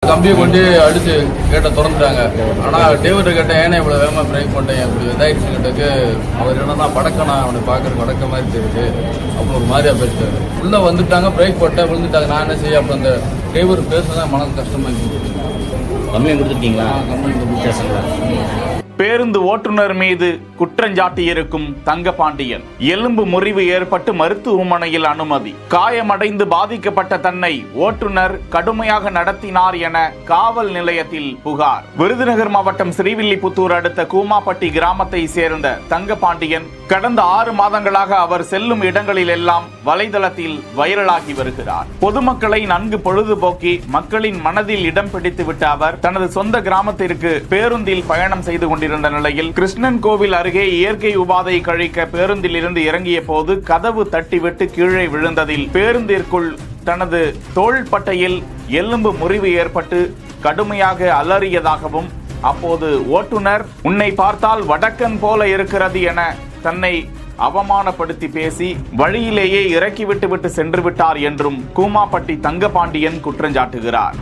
கம்பியை கொண்டு அடிச்சு கேட்டை திறந்துட்டாங்க. ஆனால் டிரைவர்கிட்ட கேட்டேன், ஏன்னா இவ்வளோ வேகமாக பிரேக் பண்ணிட்டேன், இப்படி இதாகிடுச்சு கேட்டக்கு அவர் என்னன்னா படக்கணா அவனை பார்க்குறக்கு வடக்க மாதிரி தெரியுது, அப்புறம் ஒரு மாதிரியா பேசிட்டாரு. உள்ளே வந்துட்டாங்க, பிரேக் போட்டேன், விழுந்துட்டாங்க. நான் என்ன செய்ய, அப்புறம் அந்த டிரைவர் பேசுனதான் மனசு கஷ்டமாக இருந்துச்சு. கம்ப்ளைண்ட் கொடுத்துருக்கீங்களா? கம்ப்ளைண்ட் பேருந்து ஓட்டுநர் மீது குற்றஞ்சாட்டியிருக்கும் தங்கபாண்டியன் எலும்பு முறிவு ஏற்பட்டு மருத்துவமனையில் அனுமதி. காயமடைந்து பாதிக்கப்பட்ட தன்னை ஓட்டுநர் கடுமையாக நடத்தினார் என காவல் நிலையத்தில் புகார். விருதுநகர் மாவட்டம் ஸ்ரீவில்லிபுத்தூர் அடுத்த கூமாப்பட்டி கிராமத்தை சேர்ந்த தங்கபாண்டியன் கடந்த 6 மாதங்களாக அவர் செல்லும் இடங்களில் எல்லாம் வலைதளத்தில் வைரலாகி வருகிறார். பொதுமக்களை நன்கு பொழுதுபோக்கி மக்களின் மனதில் இடம் பிடித்துவிட்ட அவர் தனது சொந்த கிராமத்திற்கு பேருந்தில் பயணம் செய்து கொண்டிருந்த நிலையில் கிருஷ்ணன் கோவில் அருகே இயற்கை உபாதை கழிக்க பேருந்தில் இருந்து இறங்கிய போது கதவு தட்டிவிட்டு கீழே விழுந்ததில் பேருந்திற்குள் தனது தோள்பட்டையில் எலும்பு முறிவு ஏற்பட்டு கடுமையாக அலறியதாகவும், அப்போது ஓட்டுநர் உன்னை பார்த்தால் வடக்கன் போல இருக்கிறது என தன்னை அவமானப்படுத்தி பேசி வழியிலேயே இறக்கிவிட்டு சென்று விட்டார் என்றும் கூமாப்பட்டி தங்கபாண்டியன் குற்றஞ்சாட்டுகிறார்.